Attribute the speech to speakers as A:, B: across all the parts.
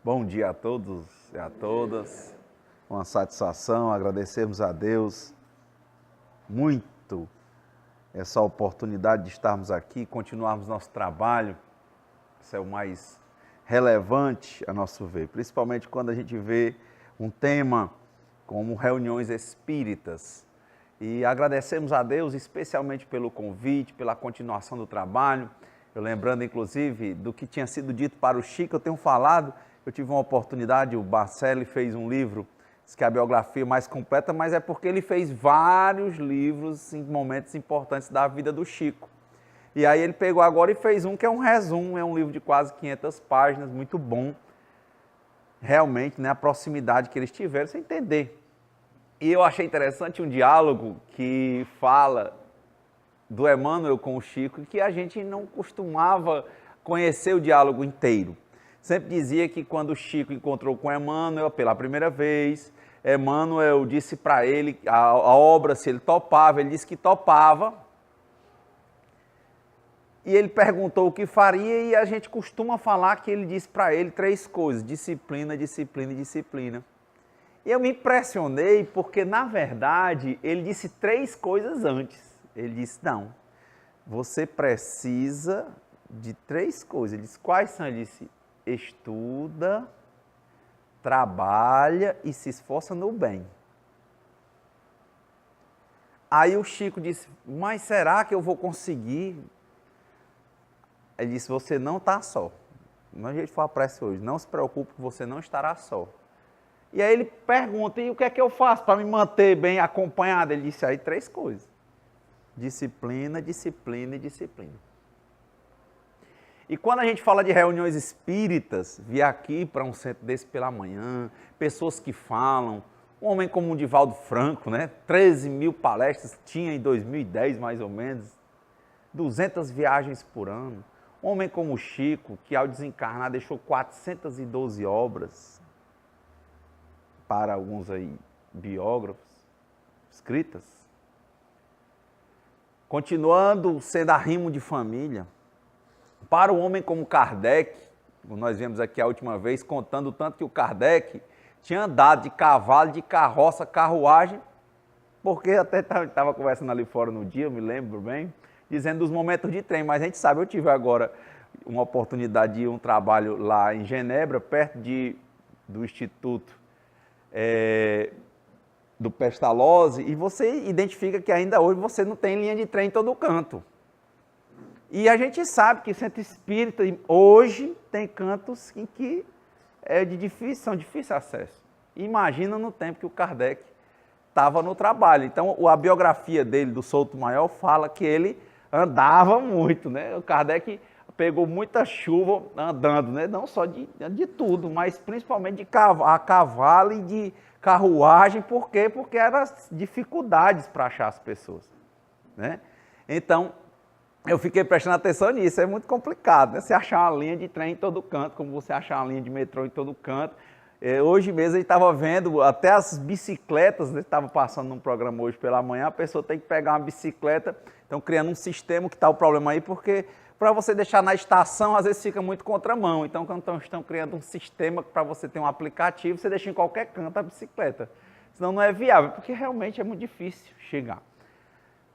A: Bom dia a todos e a todas. Uma satisfação, agradecemos a Deus muito essa oportunidade de estarmos aqui, continuarmos nosso trabalho. Isso é o mais relevante a nosso ver, principalmente quando a gente vê um tema como reuniões espíritas. E agradecemos a Deus especialmente pelo convite, pela continuação do trabalho. Eu lembrando, inclusive, do que tinha sido dito para o Chico, eu tenho falado, eu tive uma oportunidade, o Barcelli fez um livro, diz que é a biografia mais completa, mas é porque ele fez vários livros em momentos importantes da vida do Chico. E aí ele pegou agora e fez um que é um resumo, é um livro de quase 500 páginas, muito bom. Realmente, né, a proximidade que eles tiveram, você entender. E eu achei interessante um diálogo que fala do Emmanuel com o Chico, que a gente não costumava conhecer o diálogo inteiro. Sempre dizia que quando o Chico encontrou com Emmanuel pela primeira vez, Emmanuel disse para ele a obra, se ele topava, ele disse que topava. E ele perguntou o que faria e a gente costuma falar que ele disse para ele 3 coisas, disciplina, disciplina e disciplina. E eu me impressionei porque, na verdade, ele disse 3 coisas antes. Ele disse, não, você precisa de 3 coisas. Ele disse, quais são? Ele disse, estuda, trabalha e se esforça no bem. Aí o Chico disse, mas será que eu vou conseguir? Ele disse, você não está só. Não é jeito de falar prece hoje, não se preocupe que você não estará só. E aí ele pergunta, e o que é que eu faço para me manter bem acompanhado? Ele disse aí 3 coisas. Disciplina, disciplina e disciplina. E quando a gente fala de reuniões espíritas, vir aqui para um centro desse pela manhã, pessoas que falam, um homem como o Divaldo Franco, né? 13 mil palestras tinha em 2010 mais ou menos, 200 viagens por ano. Um homem como o Chico, que ao desencarnar deixou 412 obras, para alguns aí biógrafos, escritas. Continuando sendo arrimo de família. Para um homem como Kardec, nós vimos aqui a última vez, contando o tanto que o Kardec tinha andado de cavalo, de carroça, carruagem, porque até estava conversando ali fora no dia, eu me lembro bem, dizendo dos momentos de trem, mas a gente sabe, eu tive agora uma oportunidade de ir um trabalho lá em Genebra, perto do Instituto do Pestalozzi, e você identifica que ainda hoje você não tem linha de trem em todo canto. E a gente sabe que centro espírita hoje tem cantos em que são de difícil acesso. Imagina no tempo que o Kardec estava no trabalho. Então, a biografia dele, do Souto Maior, fala que ele andava muito, né? O Kardec pegou muita chuva andando, né? Não só de tudo, mas principalmente a cavalo e de carruagem. Por quê? Porque eram dificuldades para achar as pessoas, né? Então, eu fiquei prestando atenção nisso, é muito complicado, né? Você achar uma linha de trem em todo canto, como você achar uma linha de metrô em todo canto. Hoje mesmo a gente estava vendo até as bicicletas, né? Estava passando num programa hoje pela manhã, a pessoa tem que pegar uma bicicleta, estão criando um sistema que está o problema aí, porque para você deixar na estação, às vezes fica muito contramão. Então, quando estão criando um sistema para você ter um aplicativo, você deixa em qualquer canto a bicicleta. Senão não é viável, porque realmente é muito difícil chegar.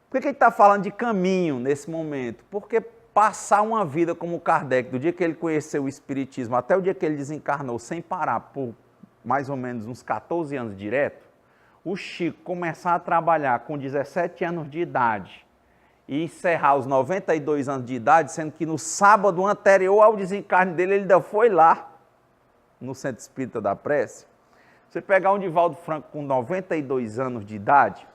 A: Por que a gente está falando de caminho nesse momento? Porque passar uma vida como o Kardec, do dia que ele conheceu o Espiritismo até o dia que ele desencarnou, sem parar por mais ou menos uns 14 anos direto, o Chico começar a trabalhar com 17 anos de idade e encerrar aos 92 anos de idade, sendo que no sábado anterior ao desencarne dele, ele ainda foi lá, no Centro Espírita da Prece. Você pegar um Divaldo Franco com 92 anos de idade,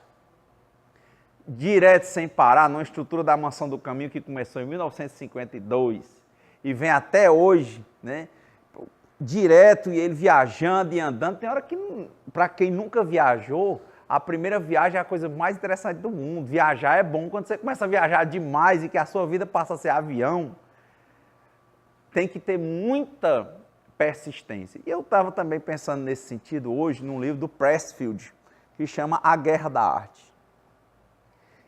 A: direto sem parar, numa estrutura da Mansão do Caminho que começou em 1952 e vem até hoje, né? Direto, e ele viajando e andando. Tem hora que, para quem nunca viajou, a primeira viagem é a coisa mais interessante do mundo. Viajar é bom. Quando você começa a viajar demais e que a sua vida passa a ser avião, tem que ter muita persistência. E eu estava também pensando nesse sentido hoje num livro do Pressfield, que chama A Guerra da Arte.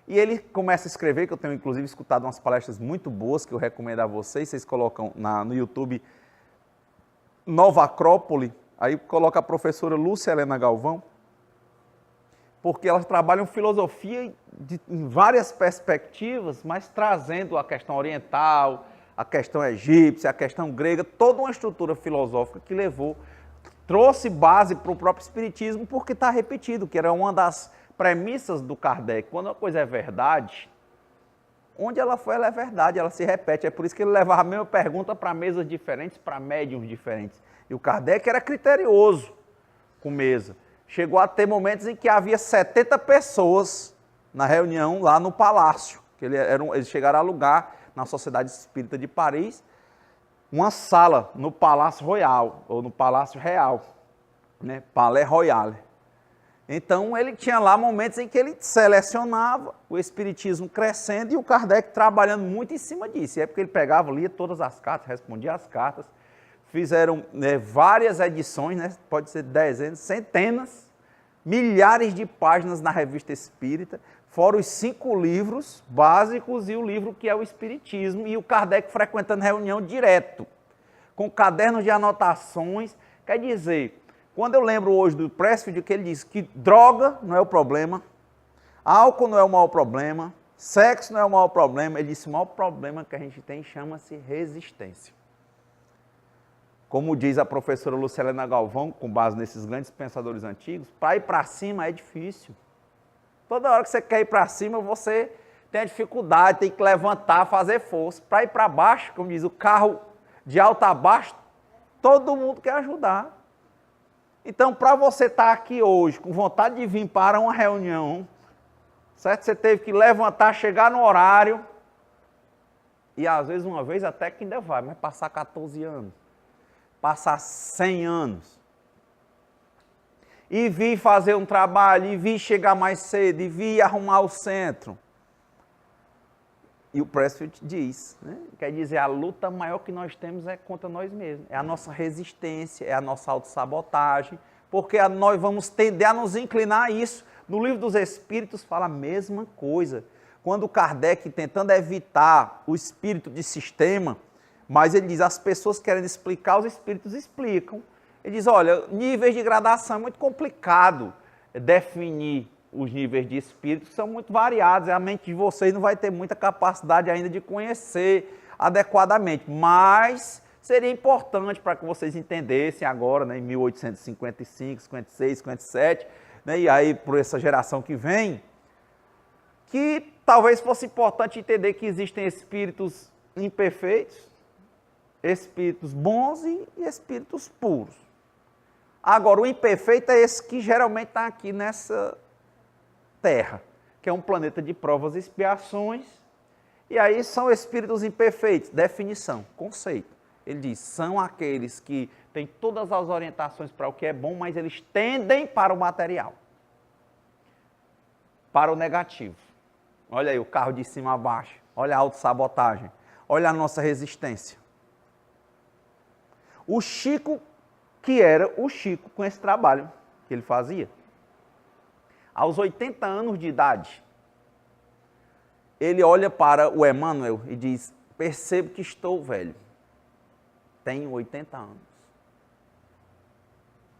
A: E ele começa a escrever, que eu tenho inclusive escutado umas palestras muito boas, que eu recomendo a vocês colocam no YouTube Nova Acrópole, aí coloca a professora Lúcia Helena Galvão, porque elas trabalham filosofia em várias perspectivas, mas trazendo a questão oriental, a questão egípcia, a questão grega, toda uma estrutura filosófica que trouxe base para o próprio espiritismo, porque está repetido, que era uma das premissas do Kardec. Quando uma coisa é verdade, onde ela foi, ela é verdade, ela se repete. É por isso que ele levava a mesma pergunta para mesas diferentes, para médiums diferentes. E o Kardec era criterioso com mesa. Chegou a ter momentos em que havia 70 pessoas na reunião lá no palácio. Que eles chegaram a alugar na Sociedade Espírita de Paris uma sala no Palácio Royal, ou no Palácio Real, né? Palais Royal. Então ele tinha lá momentos em que ele selecionava o espiritismo crescendo e o Kardec trabalhando muito em cima disso. E é porque ele pegava, lia todas as cartas, respondia as cartas. Fizeram várias edições, né? Pode ser dezenas, centenas, milhares de páginas na Revista Espírita, fora os 5 livros básicos e o livro que é o Espiritismo, e o Kardec frequentando reunião direto, com cadernos de anotações. Quer dizer, quando eu lembro hoje do Pressfield, que ele diz que droga não é o problema, álcool não é o maior problema, sexo não é o maior problema, ele disse: o maior problema que a gente tem chama-se resistência. Como diz a professora Lucilena Galvão, com base nesses grandes pensadores antigos, para ir para cima é difícil. Toda hora que você quer ir para cima, você tem dificuldade, tem que levantar, fazer força. Para ir para baixo, como diz o carro de alto a baixo, todo mundo quer ajudar. Então, para você estar aqui hoje, com vontade de vir para uma reunião, certo? Você teve que levantar, chegar no horário, e às vezes uma vez até que ainda vai, mas passar 14 anos. Passar 100 anos, e vir fazer um trabalho, e vir chegar mais cedo, e vir arrumar o centro. E o Pressfield diz, né? Quer dizer, a luta maior que nós temos é contra nós mesmos, é a nossa resistência, é a nossa autossabotagem, porque nós vamos tender a nos inclinar a isso. No Livro dos Espíritos fala a mesma coisa. Quando Kardec, tentando evitar o espírito de sistema, mas ele diz, as pessoas querem explicar, os espíritos explicam. Ele diz, olha, níveis de gradação é muito complicado definir os níveis de espíritos, que são muito variados. A mente de vocês não vai ter muita capacidade ainda de conhecer adequadamente, mas seria importante para que vocês entendessem agora, né, em 1855, 56, 57, né, e aí por essa geração que vem, que talvez fosse importante entender que existem espíritos imperfeitos, espíritos bons e espíritos puros. Agora, o imperfeito é esse que geralmente está aqui nessa Terra, que é um planeta de provas e expiações, e aí são espíritos imperfeitos. Definição, conceito. Ele diz, são aqueles que têm todas as orientações para o que é bom, mas eles tendem para o material, para o negativo. Olha aí o carro de cima a baixo, olha a autossabotagem, olha a nossa resistência. O Chico, que era o Chico com esse trabalho que ele fazia, aos 80 anos de idade, ele olha para o Emmanuel e diz, percebo que estou velho, tenho 80 anos,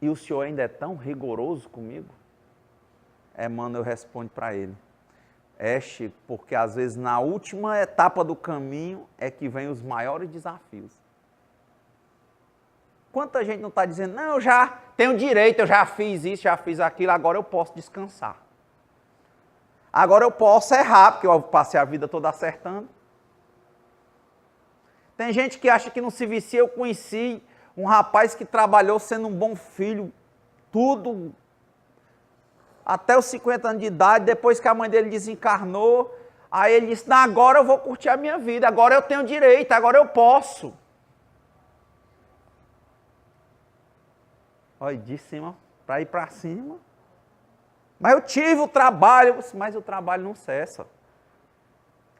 A: e o senhor ainda é tão rigoroso comigo? Emmanuel responde para ele, Chico, porque às vezes na última etapa do caminho é que vem os maiores desafios. Quanta gente não está dizendo, não, eu já tenho direito, eu já fiz isso, já fiz aquilo, agora eu posso descansar. Agora eu posso errar, porque eu passei a vida toda acertando. Tem gente que acha que não se vicia. Eu conheci um rapaz que trabalhou sendo um bom filho, tudo, até os 50 anos de idade, depois que a mãe dele desencarnou, aí ele disse, não, agora eu vou curtir a minha vida, agora eu tenho direito, agora eu posso. Olha, de cima para ir para cima. Mas eu tive o trabalho, mas o trabalho não cessa.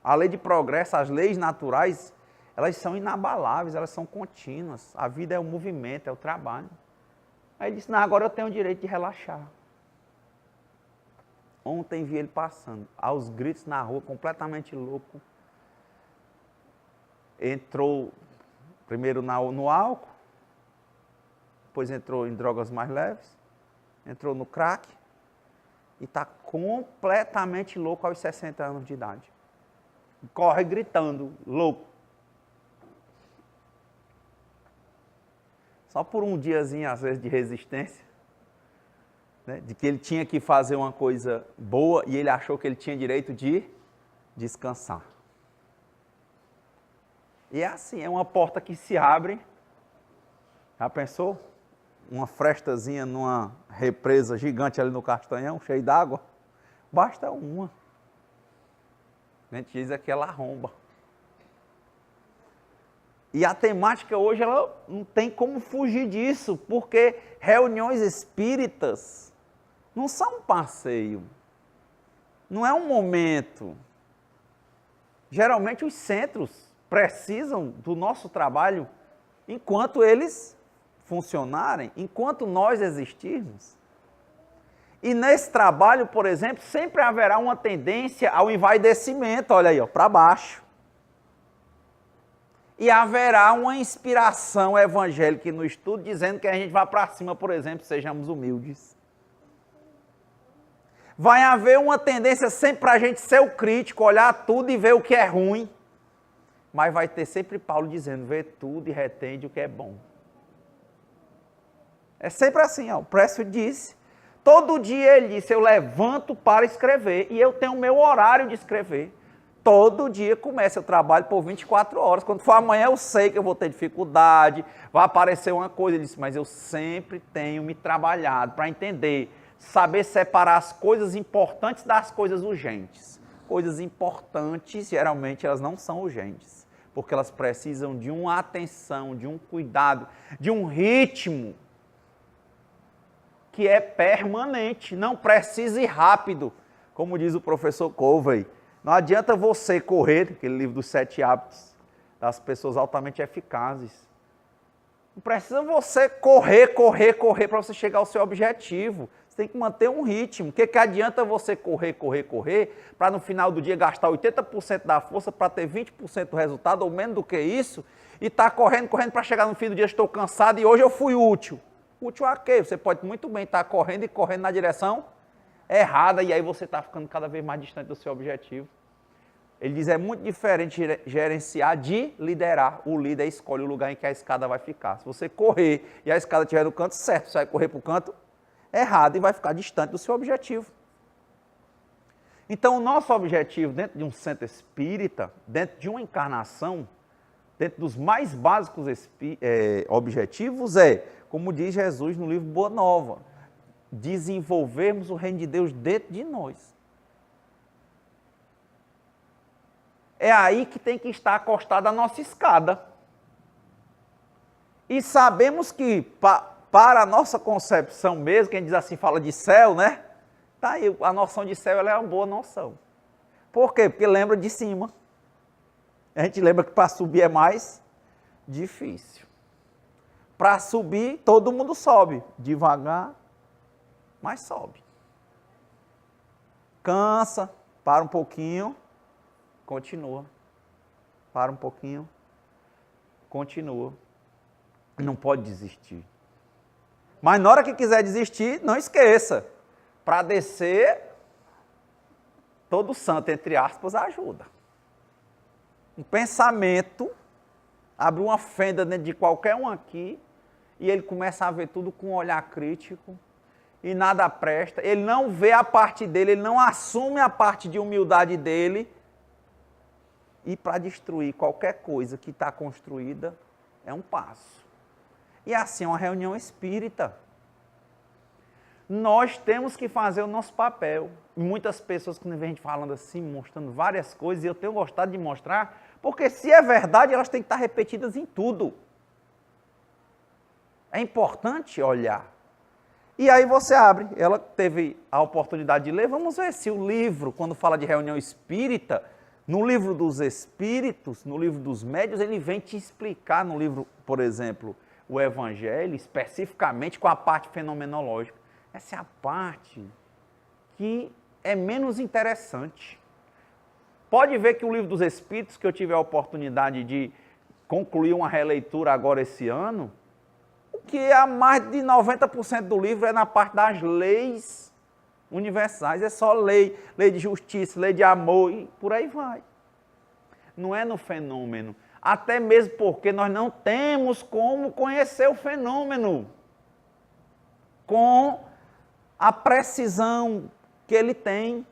A: A lei de progresso, as leis naturais, elas são inabaláveis, elas são contínuas. A vida é o movimento, é o trabalho. Aí ele disse, não, agora eu tenho o direito de relaxar. Ontem vi ele passando, aos gritos na rua, completamente louco. Entrou primeiro no álcool, depois entrou em drogas mais leves, entrou no crack e está completamente louco aos 60 anos de idade. Corre gritando, louco. Só por um diazinho, às vezes, de resistência, né, de que ele tinha que fazer uma coisa boa e ele achou que ele tinha direito de descansar. E é assim, é uma porta que se abre. Já pensou? Uma frestazinha numa represa gigante ali no Castanhão, cheio d'água. Basta uma. A gente diz que ela arromba. E a temática hoje, ela não tem como fugir disso, porque reuniões espíritas não são um passeio. Não é um momento. Geralmente os centros precisam do nosso trabalho enquanto eles funcionarem, enquanto nós existirmos. E nesse trabalho, por exemplo, sempre haverá uma tendência ao envaidecimento, olha aí, para baixo. E haverá uma inspiração evangélica no estudo dizendo que a gente vá para cima, por exemplo, sejamos humildes. Vai haver uma tendência sempre para a gente ser o crítico, olhar tudo e ver o que é ruim. Mas vai ter sempre Paulo dizendo, vê tudo e retende o que é bom. É sempre assim, ó. O Presfield disse, todo dia ele disse, eu levanto para escrever e eu tenho o meu horário de escrever. Todo dia começa, eu trabalho por 24 horas. Quando for amanhã eu sei que eu vou ter dificuldade, vai aparecer uma coisa. Ele disse, mas eu sempre tenho me trabalhado para entender, saber separar as coisas importantes das coisas urgentes. Coisas importantes, geralmente, elas não são urgentes, porque elas precisam de uma atenção, de um cuidado, de um ritmo que é permanente, não precisa ir rápido, como diz o professor Covey. Não adianta você correr, aquele livro dos 7 hábitos das pessoas altamente eficazes. Não precisa você correr para você chegar ao seu objetivo. Você tem que manter um ritmo. O que adianta você correr, para no final do dia gastar 80% da força para ter 20% do resultado, ou menos do que isso, e estar correndo para chegar no fim do dia, estou cansado e hoje eu fui útil. Útil a quê? Você pode muito bem estar correndo na direção errada, e aí você está ficando cada vez mais distante do seu objetivo. Ele diz, é muito diferente gerenciar de liderar. O líder escolhe o lugar em que a escada vai ficar. Se você correr e a escada estiver no canto certo, você vai correr para o canto errado e vai ficar distante do seu objetivo. Então, o nosso objetivo dentro de um centro espírita, dentro de uma encarnação, dentro dos mais básicos objetivos é, como diz Jesus no livro Boa Nova, desenvolvermos o reino de Deus dentro de nós. É aí que tem que estar acostada a nossa escada. E sabemos que, para a nossa concepção mesmo, quem diz assim, fala de céu, né? Tá aí, a noção de céu ela é uma boa noção. Por quê? Porque lembra de cima. A gente lembra que para subir é mais difícil. Para subir, todo mundo sobe. Devagar, mas sobe. Cansa, para um pouquinho, continua. Para um pouquinho, continua. Não pode desistir. Mas na hora que quiser desistir, não esqueça. Para descer, todo santo, entre aspas, ajuda. Um pensamento abre uma fenda dentro de qualquer um aqui e ele começa a ver tudo com um olhar crítico e nada presta. Ele não vê a parte dele, ele não assume a parte de humildade dele. E para destruir qualquer coisa que está construída é um passo. E assim é uma reunião espírita. Nós temos que fazer o nosso papel. Muitas pessoas, quando vem a gente falando assim, mostrando várias coisas, e eu tenho gostado de mostrar, porque se é verdade, elas têm que estar repetidas em tudo. É importante olhar. E aí você abre, ela teve a oportunidade de ler, vamos ver se o livro, quando fala de reunião espírita, no livro dos espíritos, no livro dos médiuns, ele vem te explicar no livro, por exemplo, o Evangelho, especificamente com a parte fenomenológica. Essa é a parte que é menos interessante. Pode ver que o livro dos Espíritos, que eu tive a oportunidade de concluir uma releitura agora esse ano, o que a mais de 90% do livro é na parte das leis universais. É só lei, lei de justiça, lei de amor e por aí vai. Não é no fenômeno. Até mesmo porque nós não temos como conhecer o fenômeno com a precisão que ele tem.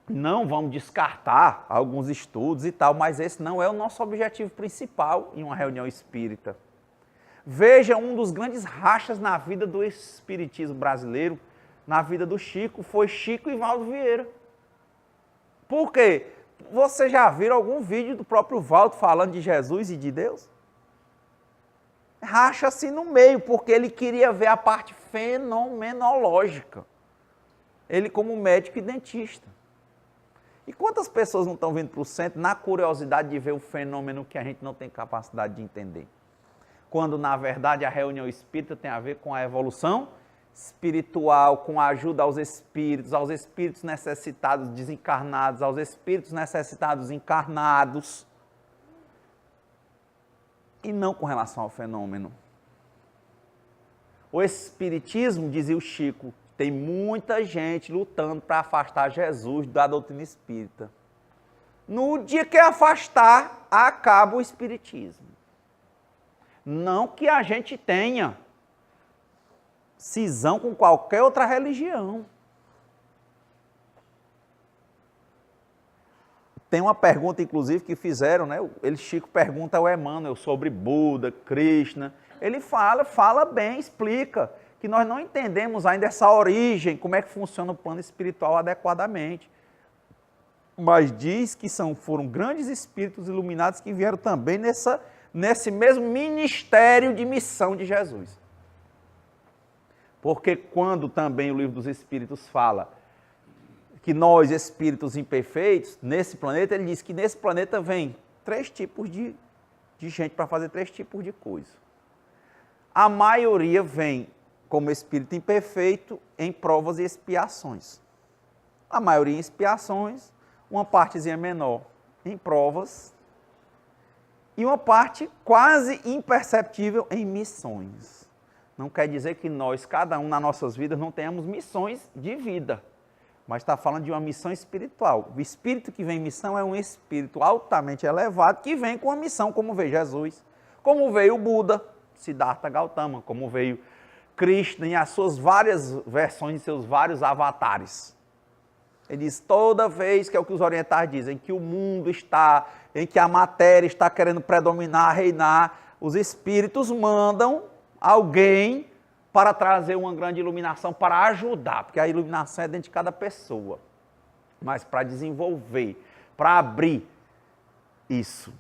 A: Não vamos descartar alguns estudos e tal, mas esse não é o nosso objetivo principal em uma reunião espírita. Veja, um dos grandes rachas na vida do espiritismo brasileiro, na vida do Chico, foi Chico e Valdo Vieira. Por quê? Você já viram algum vídeo do próprio Valdo falando de Jesus e de Deus? Racha assim no meio, porque ele queria ver a parte fenomenológica. Ele como médico e dentista. E quantas pessoas não estão vindo para o centro na curiosidade de ver o fenômeno que a gente não tem capacidade de entender? Quando, na verdade, a reunião espírita tem a ver com a evolução espiritual, com a ajuda aos espíritos necessitados desencarnados, aos espíritos necessitados encarnados, e não com relação ao fenômeno. O espiritismo, dizia o Chico, tem muita gente lutando para afastar Jesus da doutrina espírita. No dia que afastar, acaba o espiritismo. Não que a gente tenha cisão com qualquer outra religião. Tem uma pergunta, inclusive, que fizeram, né? Chico pergunta ao Emmanuel sobre Buda, Krishna. Ele fala bem, explica que nós não entendemos ainda essa origem, como é que funciona o plano espiritual adequadamente. Mas diz que foram grandes espíritos iluminados que vieram também nesse mesmo ministério de missão de Jesus. Porque quando também o Livro dos Espíritos fala que nós, espíritos imperfeitos, nesse planeta, ele diz que nesse planeta vem 3 tipos de gente para fazer 3 tipos de coisa. A maioria vem como espírito imperfeito em provas e expiações. A maioria em expiações, uma partezinha menor em provas e uma parte quase imperceptível em missões. Não quer dizer que nós, cada um nas nossas vidas, não tenhamos missões de vida, mas está falando de uma missão espiritual. O espírito que vem em missão é um espírito altamente elevado que vem com uma missão, como veio Jesus, como veio o Buda, Siddhartha Gautama, como veio Krishna em as suas várias versões, em seus vários avatares. Ele diz, toda vez que é o que os orientais dizem, que o mundo está, em que a matéria está querendo predominar, reinar, os espíritos mandam alguém para trazer uma grande iluminação, para ajudar, porque a iluminação é dentro de cada pessoa, mas para desenvolver, para abrir isso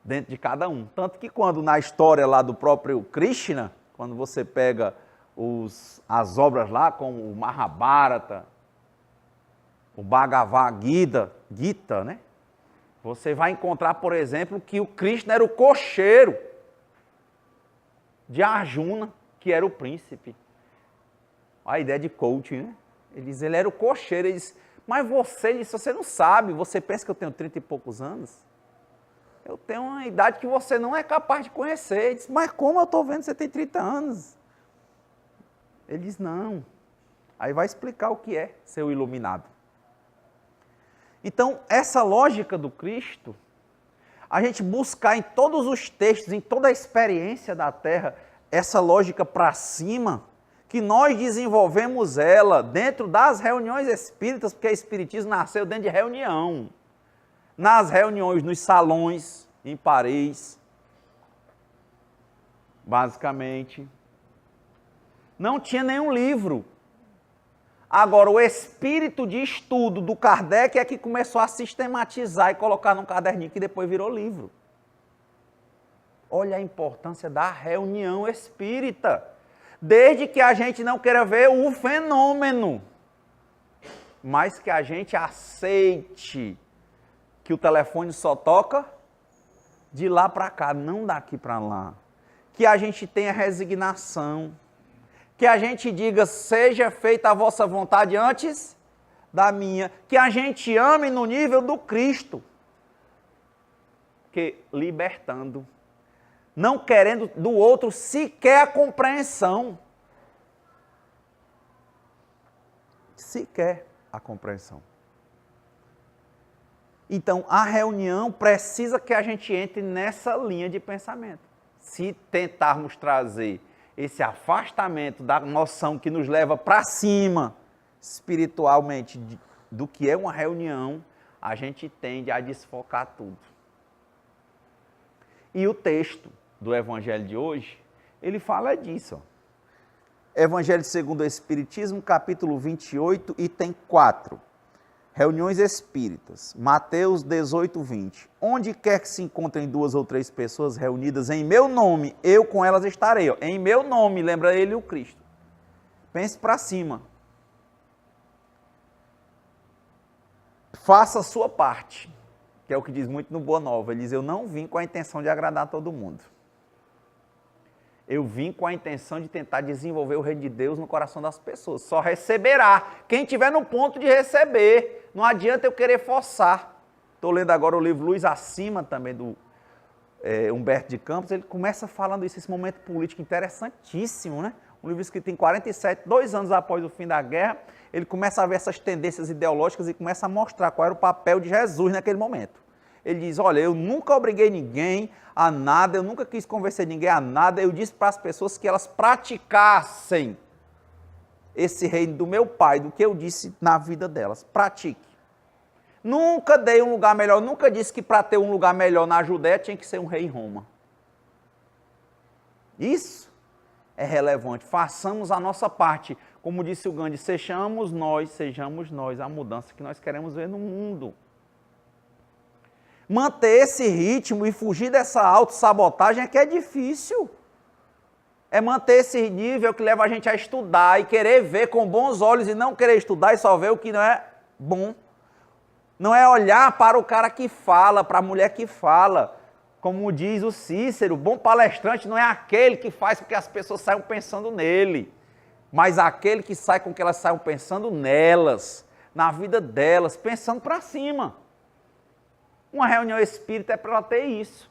A: dentro de cada um. Tanto que quando na história lá do próprio Krishna, quando você pega as obras lá, como o Mahabharata, o Bhagavad Gita, né? Você vai encontrar, por exemplo, que o Krishna era o cocheiro de Arjuna, que era o príncipe. A ideia de coaching, né? Ele era o cocheiro. Ele disse, mas você não sabe, você pensa que eu tenho 30 e poucos anos? Eu tenho uma idade que você não é capaz de conhecer. Ele disse, mas como eu estou vendo que você tem 30 anos? Ele diz, não. Aí vai explicar o que é ser o iluminado. Então, essa lógica do Cristo, a gente buscar em todos os textos, em toda a experiência da Terra, essa lógica para cima, que nós desenvolvemos ela dentro das reuniões espíritas, porque o espiritismo nasceu dentro de reunião. Nas reuniões, nos salões, em Paris, basicamente. Não tinha nenhum livro. Agora, o espírito de estudo do Kardec é que começou a sistematizar e colocar num caderninho que depois virou livro. Olha a importância da reunião espírita. Desde que a gente não queira ver o fenômeno, mas que a gente aceite que o telefone só toca de lá para cá, não daqui para lá. Que a gente tenha resignação. Que a gente diga, seja feita a vossa vontade antes da minha. Que a gente ame no nível do Cristo. Que libertando. não querendo do outro sequer a compreensão. Sequer a compreensão. Então, a reunião precisa que a gente entre nessa linha de pensamento. Se tentarmos trazer esse afastamento da noção que nos leva para cima, espiritualmente, do que é uma reunião, a gente tende a desfocar tudo. E o texto do Evangelho de hoje, ele fala disso. Ó. Evangelho segundo o Espiritismo, capítulo 28, item 4. Reuniões espíritas, Mateus 18, 20. Onde quer que se encontrem 2 ou 3 pessoas reunidas em meu nome, eu com elas estarei. Ó. Em meu nome, lembra ele o Cristo. Pense para cima. Faça a sua parte, que é o que diz muito no Boa Nova. Ele diz, eu não vim com a intenção de agradar todo mundo. Eu vim com a intenção de tentar desenvolver o reino de Deus no coração das pessoas. Só receberá quem estiver no ponto de receber. Não adianta eu querer forçar. Estou lendo agora o livro Luz Acima, também do Humberto de Campos. Ele começa falando isso, esse momento político interessantíssimo, né? Um livro escrito em 47, 2 anos após o fim da guerra. Ele começa a ver essas tendências ideológicas e começa a mostrar qual era o papel de Jesus naquele momento. Ele diz, olha, eu nunca obriguei ninguém a nada, eu nunca quis convencer ninguém a nada, eu disse para as pessoas que elas praticassem esse reino do meu Pai, do que eu disse na vida delas. Pratique. Nunca dei um lugar melhor, nunca disse que para ter um lugar melhor na Judéia tinha que ser um rei em Roma. Isso é relevante. Façamos a nossa parte. Como disse o Gandhi, sejamos nós a mudança que nós queremos ver no mundo. Manter esse ritmo e fugir dessa autossabotagem é que é difícil. É manter esse nível que leva a gente a estudar e querer ver com bons olhos e não querer estudar e só ver o que não é bom. Não é olhar para o cara que fala, para a mulher que fala. Como diz o Cícero, bom palestrante não é aquele que faz com que as pessoas saiam pensando nele, mas aquele que sai com que elas saiam pensando nelas, na vida delas, pensando para cima. Uma reunião espírita é para ela ter isso.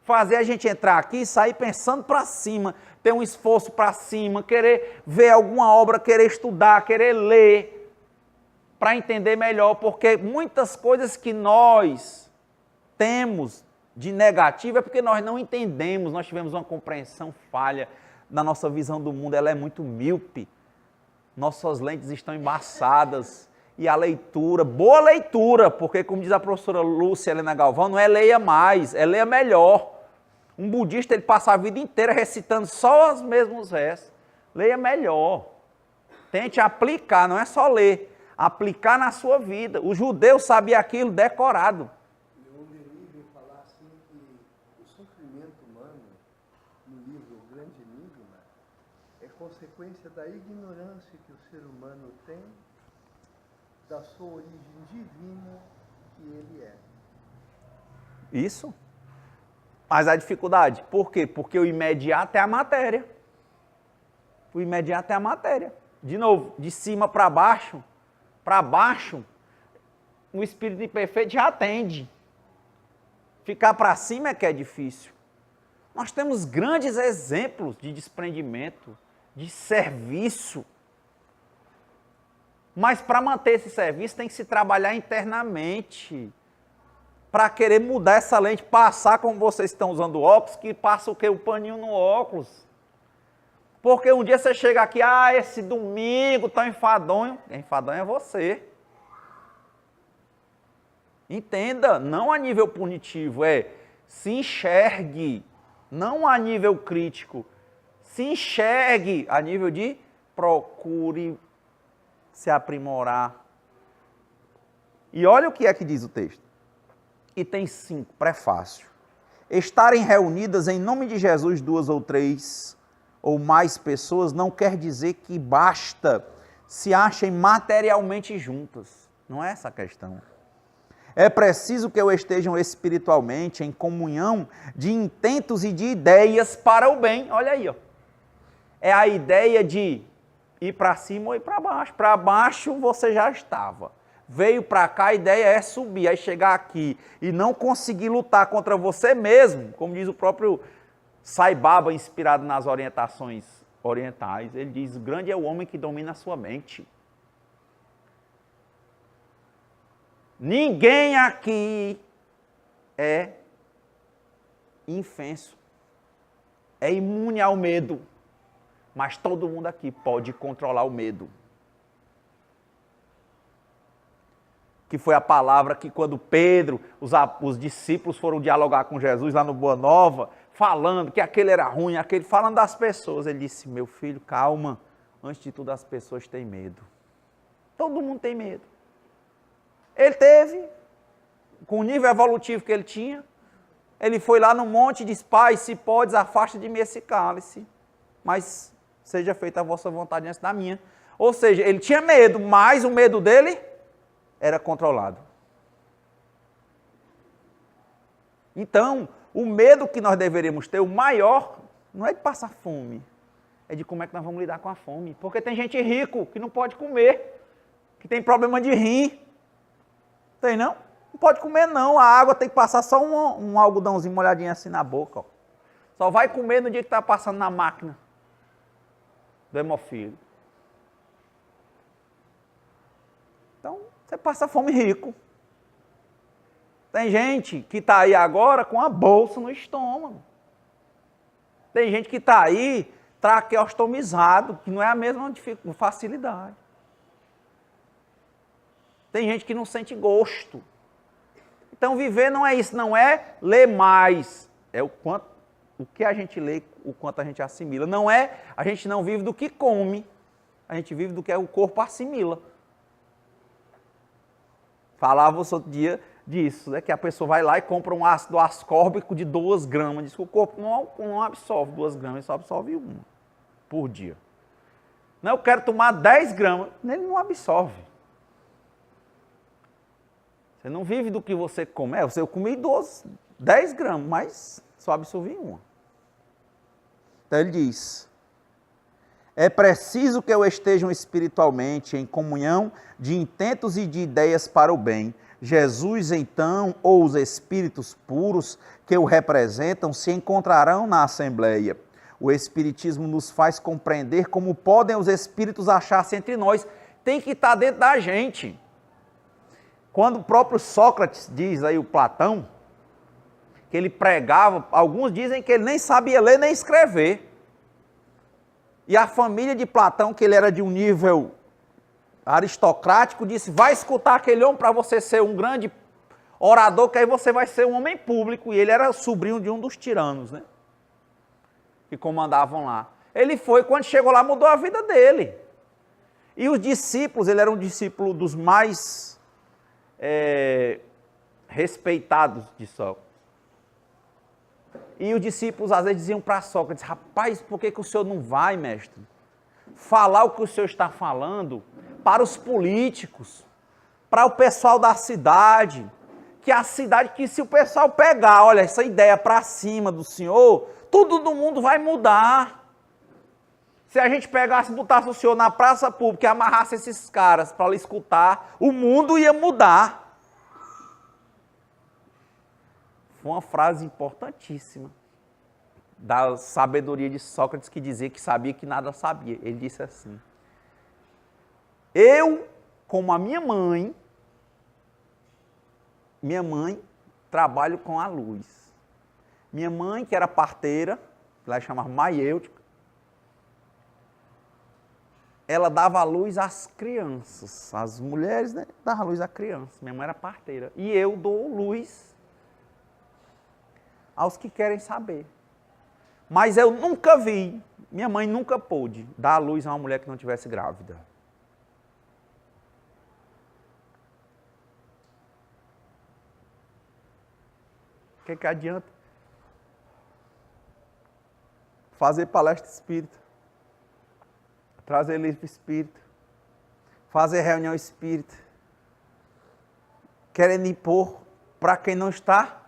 A: Fazer a gente entrar aqui e sair pensando para cima, ter um esforço para cima, querer ver alguma obra, querer estudar, querer ler, para entender melhor, porque muitas coisas que nós temos de negativo é porque nós não entendemos, nós tivemos uma compreensão falha da nossa visão do mundo, ela é muito míope, nossas lentes estão embaçadas. E a leitura, boa leitura, porque como diz a professora Lúcia Helena Galvão, não é leia mais, é leia melhor. Um budista, ele passa a vida inteira recitando só os mesmos versos. Leia melhor. Tente aplicar, não é só ler, aplicar na sua vida. O judeu sabia aquilo decorado.
B: Leon Denis vem falar assim que o sofrimento humano, no livro O Grande Enigma, é consequência da ignorância que o ser humano tem da sua origem divina que ele é.
A: Isso. Mas a dificuldade, por quê? Porque o imediato é a matéria. O imediato é a matéria. De novo, de cima para baixo, o espírito imperfeito já atende. Ficar para cima é que é difícil. Nós temos grandes exemplos de desprendimento, de serviço. Mas para manter esse serviço tem que se trabalhar internamente. Para querer mudar essa lente, passar como vocês estão usando óculos, que passa o quê? O paninho no óculos. Porque um dia você chega aqui, esse domingo tá enfadonho. Enfadonho é você. Entenda, não a nível punitivo, se enxergue, não a nível crítico. Se enxergue a nível de procure se aprimorar. E olha o que é que diz o texto. Item 5, prefácio. Estarem reunidas em nome de Jesus 2 ou 3 ou mais pessoas não quer dizer que basta se achem materialmente juntas. Não é essa a questão. É preciso que eu estejam espiritualmente em comunhão de intentos e de ideias para o bem. Olha aí, ó. É a ideia de ir para cima ou ir para baixo. Para baixo você já estava. Veio para cá, a ideia é subir, aí chegar aqui e não conseguir lutar contra você mesmo, como diz o próprio Sai Baba, inspirado nas orientações orientais, ele diz: grande é o homem que domina a sua mente. Ninguém aqui é infenso, é imune ao medo, mas todo mundo aqui pode controlar o medo. Que foi a palavra que quando Pedro, os discípulos foram dialogar com Jesus lá no Boa Nova, falando que aquele era ruim, falando das pessoas, ele disse: meu filho, calma, antes de tudo as pessoas têm medo. Todo mundo tem medo. Ele teve, com o nível evolutivo que ele tinha, ele foi lá no monte e disse: pai, se podes, afasta de mim esse cálice, mas seja feita a vossa vontade antes da minha. Ou seja, ele tinha medo, mas o medo dele era controlado. Então, o medo que nós deveríamos ter, o maior, não é de passar fome, é de como é que nós vamos lidar com a fome. Porque tem gente rico que não pode comer, que tem problema de rim. Tem não? Não pode comer não, a água tem que passar só um algodãozinho molhadinho assim na boca. Ó. Só vai comer no dia que está passando na máquina do hemofílico. Então, você passa fome rico. Tem gente que está aí agora com a bolsa no estômago. Tem gente que está aí traqueostomizado, que não é a mesma facilidade. Tem gente que não sente gosto. Então viver não é isso, não é ler mais. É o que a gente lê, o quanto a gente assimila. Não é, a gente não vive do que come, a gente vive do que o corpo assimila. Falava outro dia disso, né, que a pessoa vai lá e compra um ácido ascórbico de 2 gramas. Diz que o corpo não absorve 2 gramas, ele só absorve 1 por dia. Não, eu quero tomar 10 gramas, ele não absorve. Você não vive do que você come. Eu comi 10 gramas, mas só absorvi 1. Então ele diz: é preciso que eu estejam espiritualmente em comunhão de intentos e de ideias para o bem. Jesus, então, ou os espíritos puros que o representam, se encontrarão na Assembleia. O Espiritismo nos faz compreender como podem os espíritos achar-se entre nós. Tem que estar dentro da gente. Quando o próprio Sócrates diz aí, o Platão, que ele pregava, alguns dizem que ele nem sabia ler nem escrever. E a família de Platão, que ele era de um nível aristocrático, disse: vai escutar aquele homem para você ser um grande orador, que aí você vai ser um homem público. E ele era sobrinho de um dos tiranos, né? Que comandavam lá. Ele foi, quando chegou lá, mudou a vida dele. E os discípulos, ele era um discípulo dos mais respeitados de Sócrates. E os discípulos às vezes diziam para Sócrates: rapaz, por que o senhor não vai, mestre, falar o que o senhor está falando para os políticos, para o pessoal da cidade, que se o pessoal pegar, olha, essa ideia para cima do senhor, tudo no mundo vai mudar. Se a gente pegasse e botasse o senhor na praça pública e amarrasse esses caras para lhe escutar, o mundo ia mudar. Foi uma frase importantíssima da sabedoria de Sócrates, que dizia que sabia que nada sabia. Ele disse assim: eu, como a minha mãe, trabalho com a luz. Minha mãe, que era parteira, lá chamava maiêutica, ela dava luz às crianças, as mulheres, né, davam luz à criança. Minha mãe era parteira. E eu dou luz aos que querem saber. Mas eu nunca vi, minha mãe nunca pôde dar luz a uma mulher que não estivesse grávida. O que adianta? Fazer palestra espírita, trazer livro espírita, fazer reunião espírita, querendo impor para quem não está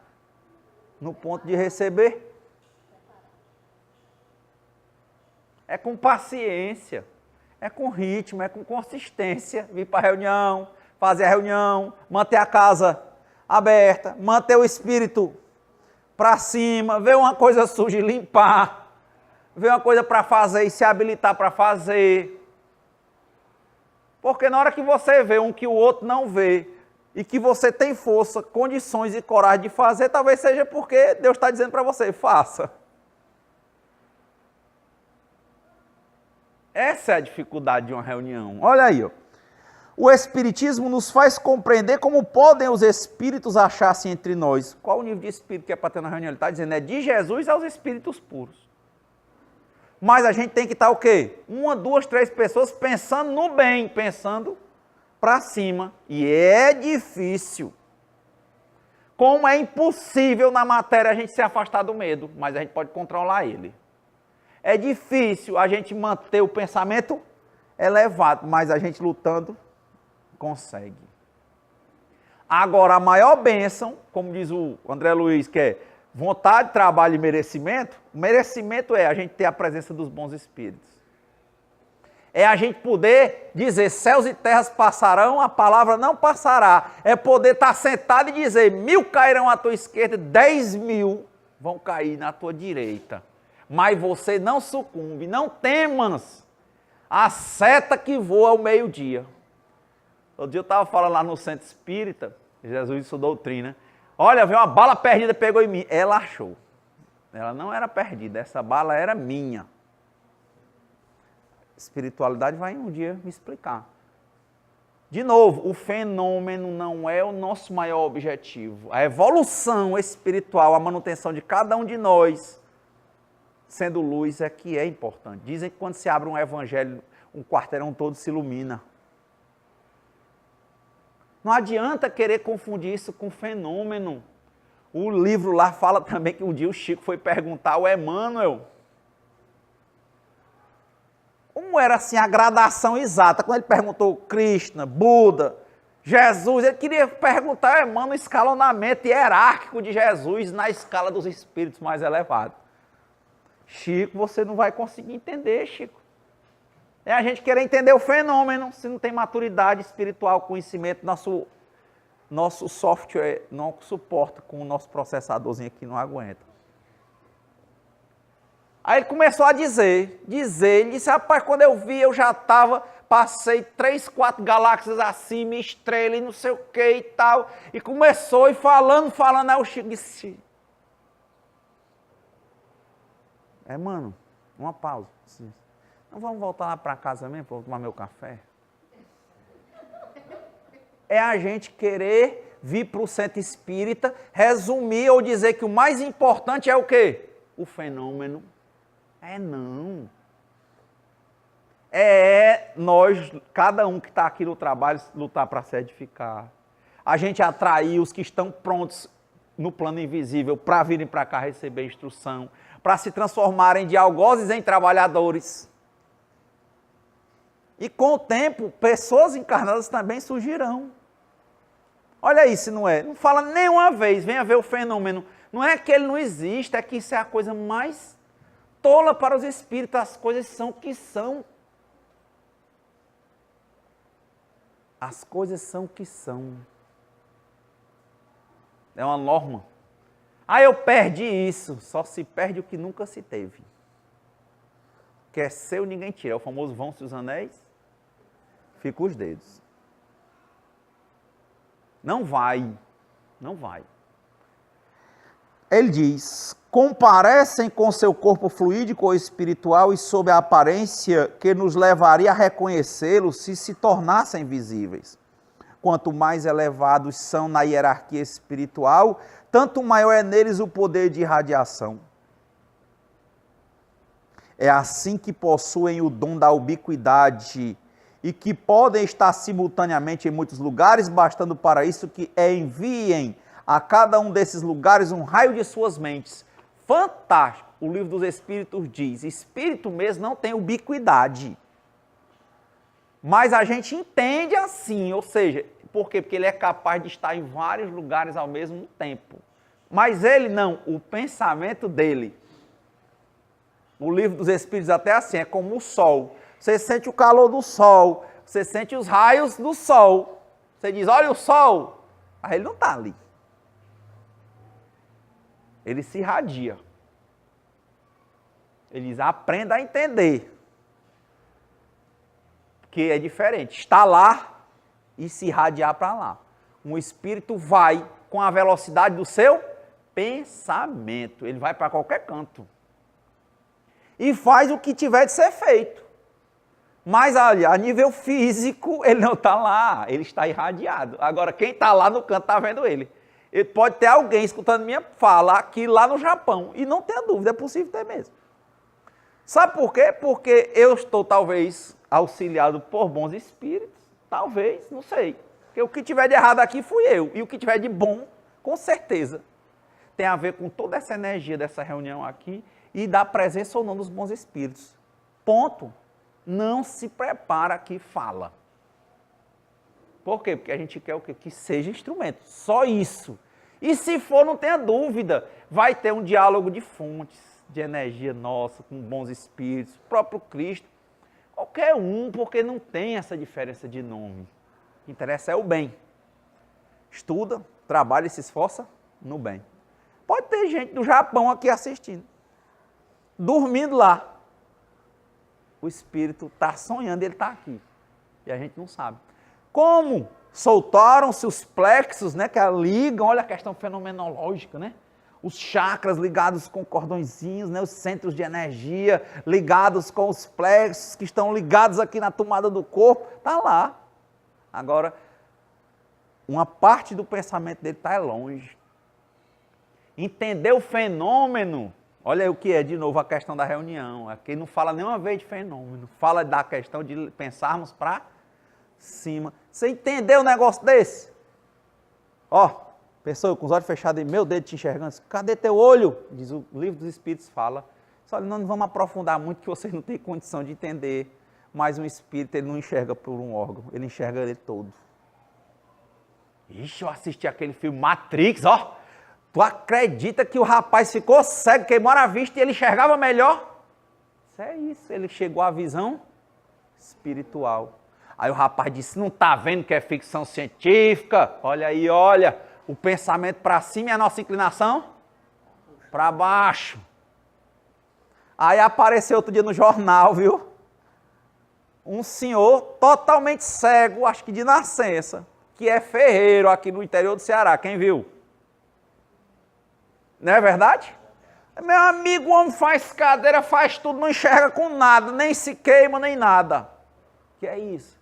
A: no ponto de receber. É com paciência, é com ritmo, é com consistência, vir para a reunião, fazer a reunião, manter a casa aberta, manter o espírito para cima, vê uma coisa suja e limpar, vê uma coisa para fazer e se habilitar para fazer. Porque na hora que você vê um que o outro não vê, e que você tem força, condições e coragem de fazer, talvez seja porque Deus está dizendo para você, faça. Essa é a dificuldade de uma reunião. Olha aí, ó. O Espiritismo nos faz compreender como podem os espíritos achar-se entre nós. Qual o nível de espírito que é para ter na reunião? Ele está dizendo, é de Jesus aos espíritos puros. Mas a gente tem que estar o quê? 1, 2, 3 pessoas pensando no bem, pensando para cima. E é difícil. Como é impossível na matéria a gente se afastar do medo, mas a gente pode controlar ele. É difícil a gente manter o pensamento elevado, mas a gente lutando consegue. Agora, a maior bênção, como diz o André Luiz, que é vontade, trabalho e merecimento, o merecimento é a gente ter a presença dos bons espíritos. É a gente poder dizer, céus e terras passarão, a palavra não passará. É poder estar sentado e dizer, 1000 cairão à tua esquerda, 10.000 vão cair na tua direita. Mas você não sucumbe, não temas a seta que voa ao meio-dia. Outro dia eu estava falando lá no centro espírita, Jesus e sua doutrina. Olha, veio uma bala perdida, pegou em mim. Ela achou. Ela não era perdida, essa bala era minha. Espiritualidade vai um dia me explicar. De novo, o fenômeno não é o nosso maior objetivo. A evolução espiritual, a manutenção de cada um de nós, sendo luz, é que é importante. Dizem que quando se abre um evangelho, um quarteirão todo se ilumina. Não adianta querer confundir isso com fenômeno. O livro lá fala também que um dia o Chico foi perguntar ao Emmanuel como era assim a gradação exata. Quando ele perguntou Krishna, Buda, Jesus, ele queria perguntar ao Emmanuel o escalonamento hierárquico de Jesus na escala dos espíritos mais elevados. Chico, você não vai conseguir entender, Chico. É a gente querer entender o fenômeno, se não tem maturidade espiritual, conhecimento, nosso software não suporta, com o nosso processadorzinho aqui não aguenta. Aí ele começou a dizer, ele disse, rapaz, quando eu vi, eu já passei 3, 4 galáxias acima, estrela e não sei o que e tal, e começou, e falando, aí o Chico disse, mano, uma pausa, não vamos voltar lá para casa mesmo, para tomar meu café? É a gente querer vir para o centro espírita, resumir ou dizer que o mais importante é o quê? O fenômeno. Não. É nós, cada um que está aqui no trabalho, lutar para se edificar. A gente atrair os que estão prontos no plano invisível para virem para cá receber instrução, para se transformarem de algozes em trabalhadores. E com o tempo, pessoas encarnadas também surgirão. Olha aí se não é. Não fala nenhuma vez, venha ver o fenômeno. Não é que ele não existe, é que isso é a coisa mais tola para os espíritos. As coisas são o que são. As coisas são o que são. É uma norma. Eu perdi isso. Só se perde o que nunca se teve. Que é seu, ninguém tira. É o famoso vão-se os anéis, fica os dedos. Não vai. Ele diz, comparecem com seu corpo fluídico ou espiritual e sob a aparência que nos levaria a reconhecê-los se tornassem visíveis. Quanto mais elevados são na hierarquia espiritual, tanto maior é neles o poder de irradiação. É assim que possuem o dom da ubiquidade e que podem estar simultaneamente em muitos lugares, bastando para isso que enviem a cada um desses lugares um raio de suas mentes. Fantástico! O Livro dos Espíritos diz, espírito mesmo não tem ubiquidade. Mas a gente entende assim, ou seja, por quê? Porque ele é capaz de estar em vários lugares ao mesmo tempo. Mas ele não, o pensamento dele. O Livro dos Espíritos até assim, é como o sol. Você sente o calor do sol, você sente os raios do sol. Você diz, olha o sol. Aí ele não está ali. Ele se irradia. Ele diz, aprenda a entender. Que é diferente. Está lá e se irradiar para lá. Um espírito vai com a velocidade do seu pensamento. Ele vai para qualquer canto. E faz o que tiver de ser feito. Mas, olha, a nível físico, ele não está lá. Ele está irradiado. Agora, quem está lá no canto está vendo ele. Ele pode ter alguém escutando minha fala aqui lá no Japão. E não tenha dúvida, é possível ter mesmo. Sabe por quê? Porque eu estou, talvez, auxiliado por bons espíritos. Talvez, não sei. Porque o que tiver de errado aqui fui eu. E o que tiver de bom, com certeza, tem a ver com toda essa energia dessa reunião aqui e da presença ou não dos bons espíritos. Ponto. Não se prepara que fala. Por quê? Porque a gente quer o quê? Que seja instrumento. Só isso. E se for, não tenha dúvida, vai ter um diálogo de fontes, de energia nossa, com bons espíritos, o próprio Cristo. Qualquer um, porque não tem essa diferença de nome. O que interessa é o bem. Estuda, trabalha e se esforça no bem. Pode ter gente do Japão aqui assistindo. Dormindo lá. O espírito está sonhando, ele está aqui. E a gente não sabe. Como soltaram-se os plexos, né, que ligam, olha a questão fenomenológica, né? Os chakras ligados com cordõezinhos, né, os centros de energia ligados com os plexos que estão ligados aqui na tomada do corpo, está lá. Agora, uma parte do pensamento dele está longe. Entender o fenômeno, olha aí o que é, de novo, a questão da reunião. Aqui não fala nenhuma vez de fenômeno, fala da questão de pensarmos para cima. Você entendeu um negócio desse? Ó, pessoa com os olhos fechados e meu dedo te enxergando, cadê teu olho? Diz o livro dos Espíritos, fala. Só não vamos aprofundar muito, que vocês não têm condição de entender. Mas um espírito, ele não enxerga por um órgão, ele enxerga ele todo. Ixi, eu assisti aquele filme Matrix, ó. Tu acredita que o rapaz ficou cego, queimou a vista e ele enxergava melhor? Isso é isso, ele chegou à visão espiritual. Aí o rapaz disse, não está vendo que é ficção científica? Olha aí, olha, o pensamento para cima e a nossa inclinação para baixo. Aí apareceu outro dia no jornal, viu? Um senhor totalmente cego, acho que de nascença, que é ferreiro aqui no interior do Ceará. Quem viu? Não é verdade? Meu amigo, o homem faz cadeira, faz tudo, não enxerga com nada, nem se queima, nem nada. Que é isso?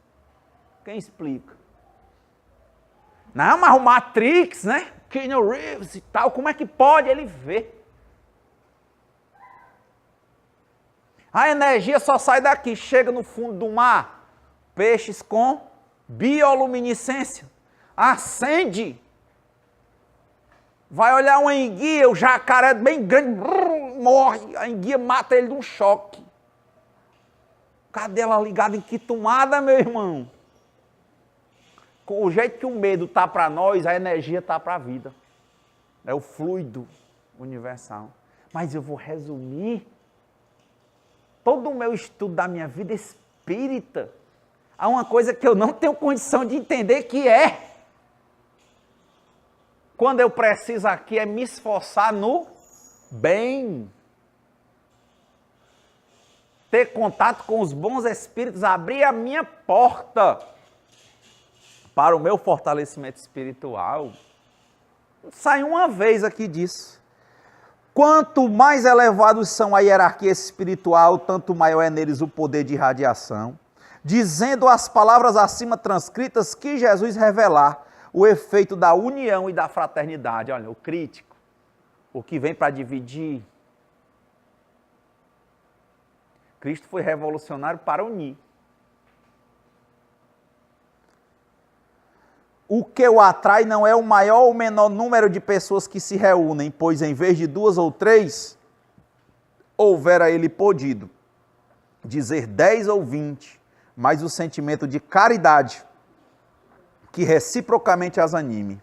A: Quem explica? Não, mas o Matrix, né? Keanu Reeves e tal, como é que pode ele ver? A energia só sai daqui, chega no fundo do mar. Peixes com bioluminescência. Acende. Vai olhar uma enguia, o jacaré bem grande, morre. A enguia mata ele de um choque. Cadê ela ligada em que tomada, meu irmão? Com o jeito que o medo está para nós, a energia está para a vida. É o fluido universal. Mas eu vou resumir todo o meu estudo da minha vida espírita a uma coisa que eu não tenho condição de entender, que é quando eu preciso aqui é me esforçar no bem. Ter contato com os bons espíritos, abrir a minha porta para o meu fortalecimento espiritual. Sai uma vez aqui disso. Quanto mais elevados são a hierarquia espiritual, tanto maior é neles o poder de irradiação. Dizendo as palavras acima transcritas que Jesus revelar o efeito da união e da fraternidade. Olha, o crítico, o que vem para dividir. Cristo foi revolucionário para unir. O que o atrai não é o maior ou menor número de pessoas que se reúnem, pois em vez de 2 ou 3, houvera ele podido dizer 10 ou 20, mas o sentimento de caridade que reciprocamente as anime.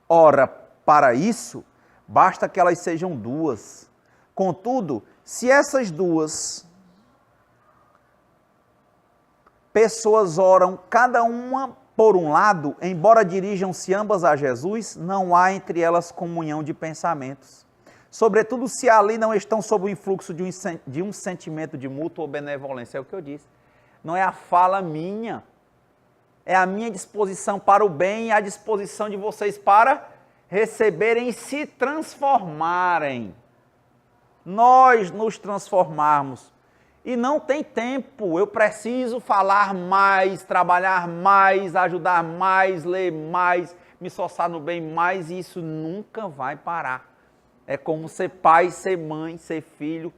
A: Ora, para isso, basta que elas sejam 2. Contudo, se essas 2 pessoas oram cada uma por um lado, embora dirijam-se ambas a Jesus, não há entre elas comunhão de pensamentos. Sobretudo se ali não estão sob o influxo de um sentimento de mútua benevolência. É o que eu disse. Não é a fala minha. É a minha disposição para o bem e a disposição de vocês para receberem e se transformarem. Nós nos transformarmos. E não tem tempo, eu preciso falar mais, trabalhar mais, ajudar mais, ler mais, me esforçar no bem mais, e isso nunca vai parar. É como ser pai, ser mãe, ser filho,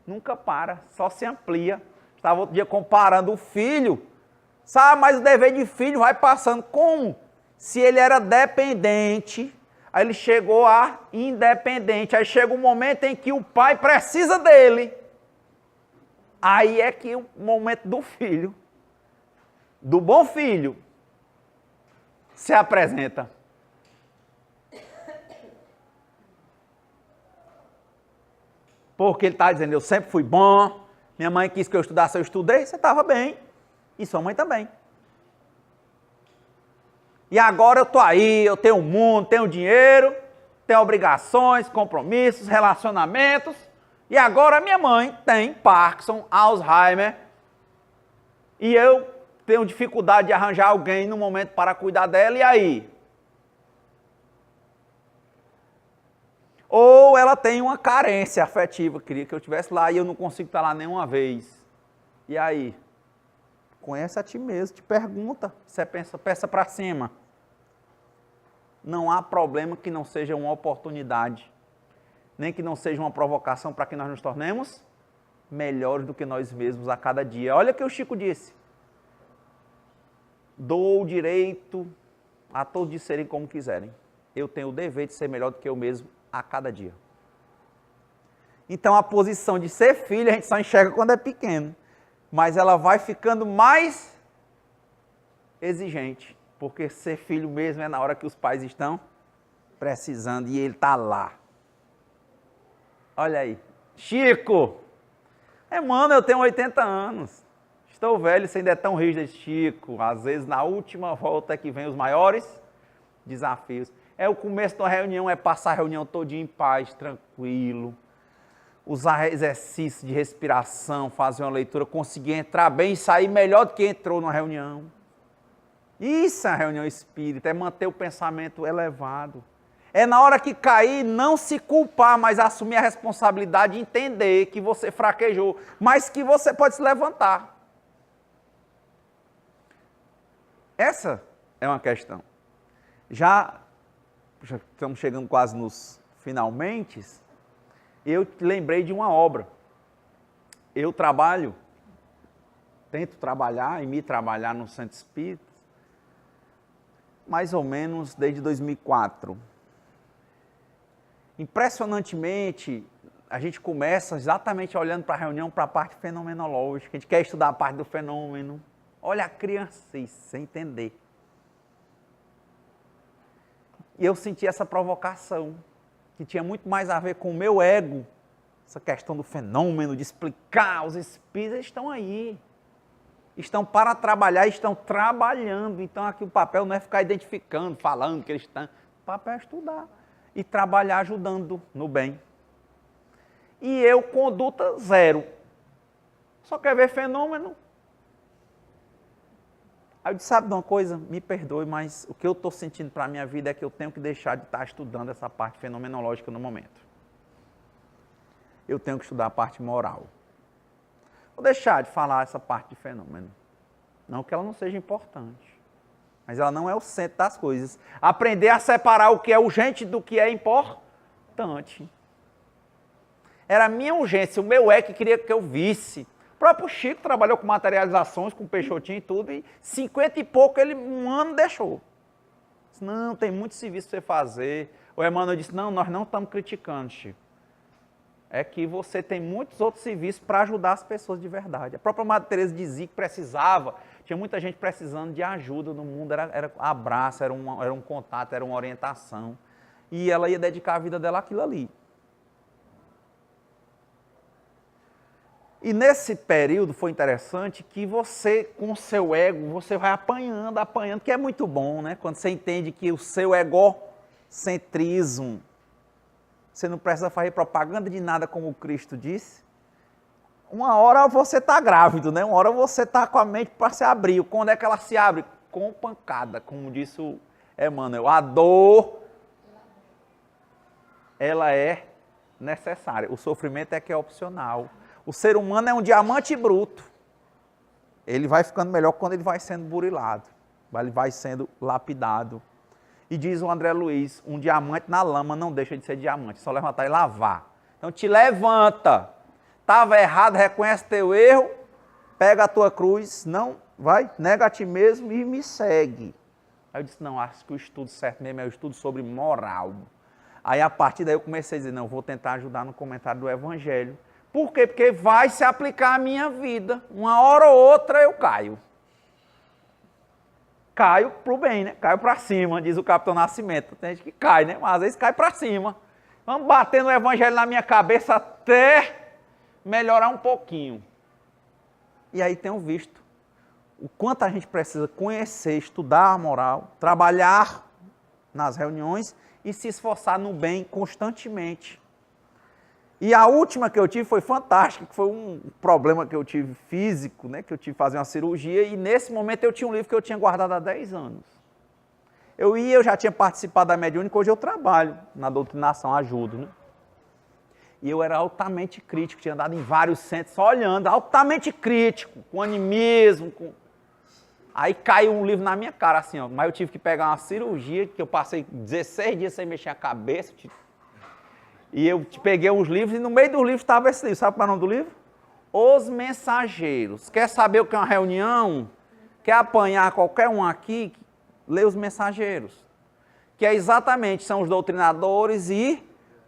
A: nunca para, só se amplia. Estava outro dia comparando o filho, sabe, mas o dever de filho vai passando. Como? Se ele era dependente, aí ele chegou a independente, aí chega um momento em que o pai precisa dele. Aí é que o momento do filho, do bom filho, se apresenta. Porque ele está dizendo, eu sempre fui bom, minha mãe quis que eu estudasse, eu estudei, você estava bem, e sua mãe também. E agora eu estou aí, eu tenho o mundo, tenho dinheiro, tenho obrigações, compromissos, relacionamentos, e agora minha mãe tem Parkinson, Alzheimer, e eu tenho dificuldade de arranjar alguém no momento para cuidar dela, e aí? Ou ela tem uma carência afetiva, queria que eu estivesse lá e eu não consigo estar lá nenhuma vez. E aí? Conhece a ti mesmo, te pergunta, você pensa para cima. Não há problema que não seja uma oportunidade, nem que não seja uma provocação para que nós nos tornemos melhores do que nós mesmos a cada dia. Olha o que o Chico disse. Dou o direito a todos de serem como quiserem. Eu tenho o dever de ser melhor do que eu mesmo a cada dia. Então a posição de ser filho a gente só enxerga quando é pequeno, mas ela vai ficando mais exigente, porque ser filho mesmo é na hora que os pais estão precisando e ele está lá. Olha aí, Chico, mano, eu tenho 80 anos, estou velho, você ainda é tão rígido, Chico, às vezes na última volta é que vem os maiores desafios. É o começo da reunião, é passar a reunião todinha em paz, tranquilo, usar exercício de respiração, fazer uma leitura, conseguir entrar bem e sair melhor do que entrou na reunião. Isso é a reunião espírita, é manter o pensamento elevado. É na hora que cair, não se culpar, mas assumir a responsabilidade e entender que você fraquejou, mas que você pode se levantar. Essa é uma questão. Já estamos chegando quase nos finalmente, eu lembrei de uma obra. Eu tento trabalhar e me trabalhar no Centro Espírita, mais ou menos desde 2004. Impressionantemente, a gente começa exatamente olhando para a reunião, para a parte fenomenológica, a gente quer estudar a parte do fenômeno. Olha a criança, sem entender. E eu senti essa provocação, que tinha muito mais a ver com o meu ego, essa questão do fenômeno, de explicar, os espíritos estão aí, estão para trabalhar, estão trabalhando, então aqui o papel não é ficar identificando, falando que eles estão, o papel é estudar e trabalhar ajudando no bem. E eu, conduta zero, só quer ver fenômeno. Aí eu disse, sabe de uma coisa? Me perdoe, mas o que eu estou sentindo para a minha vida é que eu tenho que deixar de estar estudando essa parte fenomenológica no momento. Eu tenho que estudar a parte moral. Vou deixar de falar essa parte de fenômeno. Não que ela não seja importante, mas ela não é o centro das coisas. Aprender a separar o que é urgente do que é importante. Era a minha urgência, o meu que queria que eu visse. O próprio Chico trabalhou com materializações, com Peixotinho e tudo, e 50 e pouco ele um ano deixou. Disse, não, tem muito serviço para você fazer. O Emmanuel disse, não, nós não estamos criticando, Chico. É que você tem muitos outros serviços para ajudar as pessoas de verdade. A própria Madre Teresa dizia que precisava, tinha muita gente precisando de ajuda no mundo, era abraço, era um contato, era uma orientação. E ela ia dedicar a vida dela àquilo ali. E nesse período foi interessante que você, com o seu ego, você vai apanhando, que é muito bom, né? Quando você entende que o seu egocentrismo Você não precisa fazer propaganda de nada, como Cristo disse. Uma hora você está grávido, né? Uma hora você está com a mente para se abrir. Quando é que ela se abre? Com pancada, como disse o Emmanuel. A dor, ela é necessária. O sofrimento é que é opcional. O ser humano é um diamante bruto. Ele vai ficando melhor quando ele vai sendo burilado. Ele vai sendo lapidado. E diz o André Luiz, um diamante na lama não deixa de ser diamante, só levantar e lavar. Então te levanta. Estava errado, reconhece teu erro, pega a tua cruz, não, vai, nega a ti mesmo e me segue. Aí eu disse, não, acho que o estudo certo mesmo é o estudo sobre moral. Aí a partir daí eu comecei a dizer, não, vou tentar ajudar no comentário do Evangelho. Por quê? Porque vai se aplicar à minha vida. Uma hora ou outra eu caio. Caio pro bem, né? Caio para cima, diz o Capitão Nascimento. Tem gente que cai, né? Mas às vezes cai para cima. Vamos bater no Evangelho na minha cabeça até melhorar um pouquinho. E aí tenho visto o quanto a gente precisa conhecer, estudar a moral, trabalhar nas reuniões e se esforçar no bem constantemente. E a última que eu tive foi fantástica, que foi um problema que eu tive físico, né, que eu tive que fazer uma cirurgia, e nesse momento eu tinha um livro que eu tinha guardado há 10 anos. Eu já tinha participado da mediúnica, hoje eu trabalho na doutrinação, ajudo, né? E eu era altamente crítico, tinha andado em vários centros, só olhando, altamente crítico, com animismo, Aí caiu um livro na minha cara, assim, ó, mas eu tive que pegar uma cirurgia, que eu passei 16 dias sem mexer a cabeça, e eu peguei uns livros, e no meio dos livros estava esse livro. Sabe qual é o nome do livro? Os Mensageiros. Quer saber o que é uma reunião? Quer apanhar qualquer um aqui? Lê Os Mensageiros. Que é exatamente, são os doutrinadores e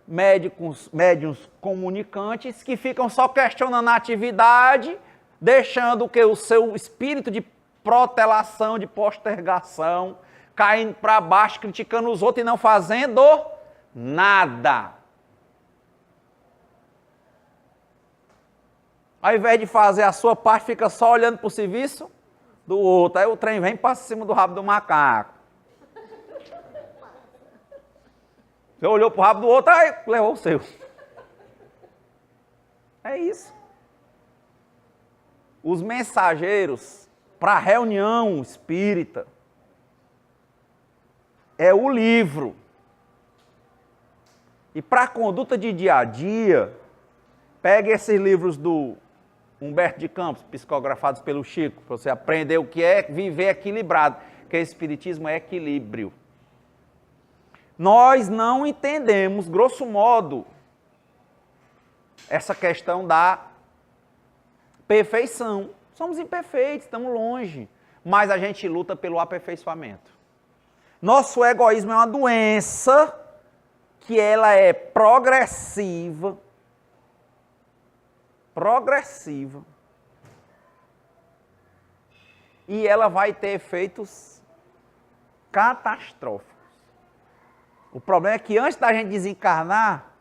A: médiuns comunicantes que ficam só questionando a atividade, deixando que o seu espírito de protelação, de postergação, caindo para baixo, criticando os outros e não fazendo nada. Ao invés de fazer a sua parte, fica só olhando para o serviço do outro. Aí o trem vem para cima do rabo do macaco. Você olhou para o rabo do outro, aí levou o seu. É isso. Os mensageiros para a reunião espírita é o livro. E para a conduta de dia a dia, pegue esses livros do Humberto de Campos, psicografados pelo Chico, para você aprender o que é viver equilibrado, que o espiritismo é equilíbrio. Nós não entendemos, grosso modo, essa questão da perfeição. Somos imperfeitos, estamos longe, mas a gente luta pelo aperfeiçoamento. Nosso egoísmo é uma doença que ela é progressiva, e ela vai ter efeitos catastróficos. O problema é que antes da gente desencarnar,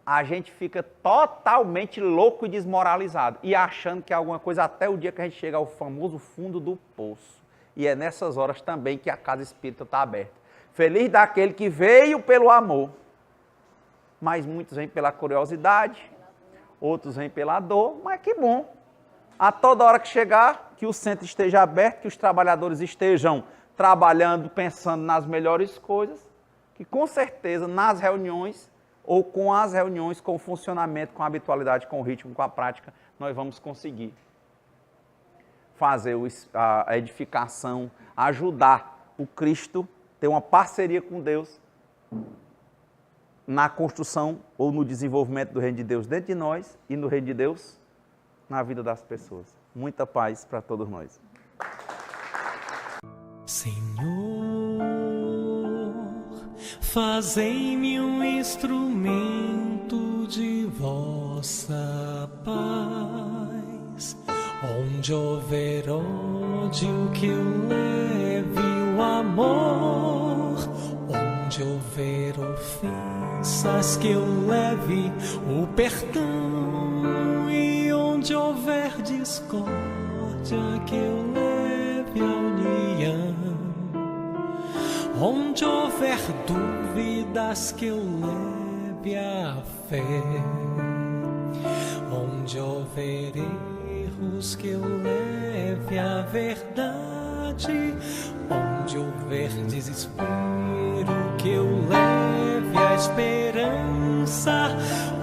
A: a gente fica totalmente louco e desmoralizado, e achando que é alguma coisa até o dia que a gente chega ao famoso fundo do poço. E é nessas horas também que a casa espírita está aberta. Feliz daquele que veio pelo amor, mas muitos vêm pela curiosidade, outros vêm pela dor, mas que bom. A toda hora que chegar, que o centro esteja aberto, que os trabalhadores estejam trabalhando, pensando nas melhores coisas, que com certeza nas reuniões, ou com as reuniões, com o funcionamento, com a habitualidade, com o ritmo, com a prática, nós vamos conseguir fazer a edificação, ajudar o Cristo, ter uma parceria com Deus na construção ou no desenvolvimento do reino de Deus dentro de nós e no reino de Deus na vida das pessoas. Muita paz para todos nós.
C: Senhor, fazei-me um instrumento de vossa paz. Onde houver ódio, que eu leve o amor. Onde houver ofensas, que eu leve o perdão. E onde houver discórdia, que eu leve a união. Onde houver dúvidas, que eu leve leve a fé. Onde houver erros, que eu leve a verdade. Onde houver desespero, que eu leve a esperança.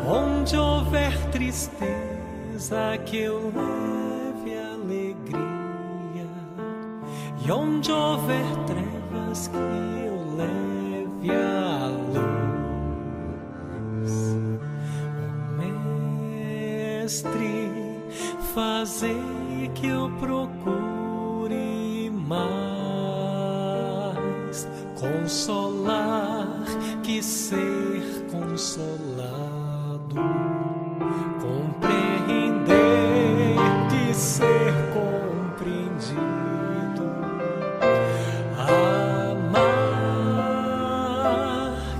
C: Onde houver tristeza, que eu leve a alegria. E onde houver trevas, que eu leve a luz. Oh, Mestre, fazei que eu procure mais consolar que ser consolado, compreender que ser compreendido, amar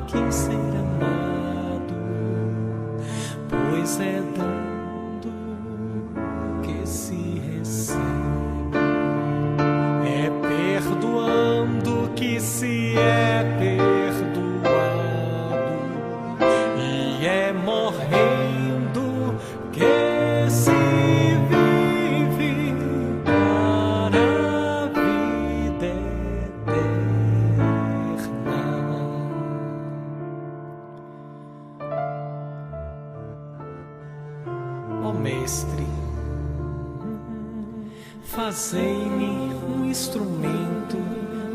C: que ser amado, pois é dando que se recebe, é perdoando que se é perdoado, e é morrendo que se vive para a vida eterna. Ó Mestre, fazei-me um instrumento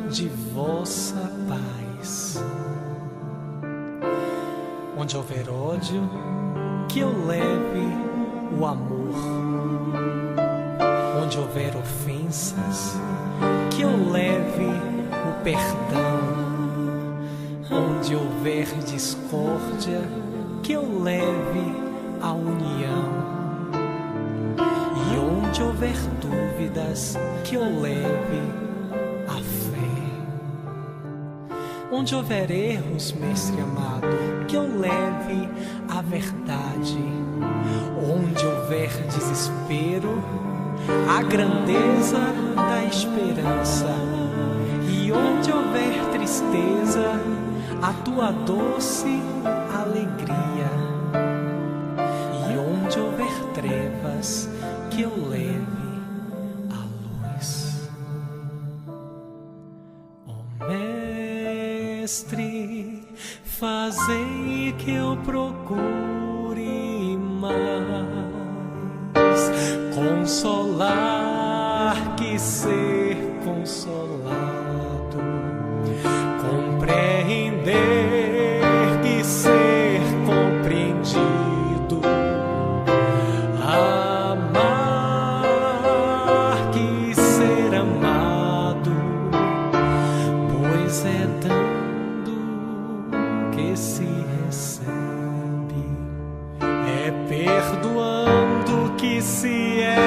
C: de vossa paz. Onde houver ódio, que eu leve o amor. Onde houver ofensas, que eu leve o perdão. Onde houver discórdia, que eu leve a união. E onde houver dúvidas, que eu leve a fé. Onde houver erros, Mestre amado, que eu leve a verdade. Onde houver desespero, a grandeza da esperança. E onde houver tristeza, a tua doce alegria. E onde houver trevas, que eu leve a luz. Ó Mestre, fazei que eu procure mais consolar que ser consolado, compreender que ser compreendido, amar que ser amado, pois é dando que se recebe, é perdoando que se é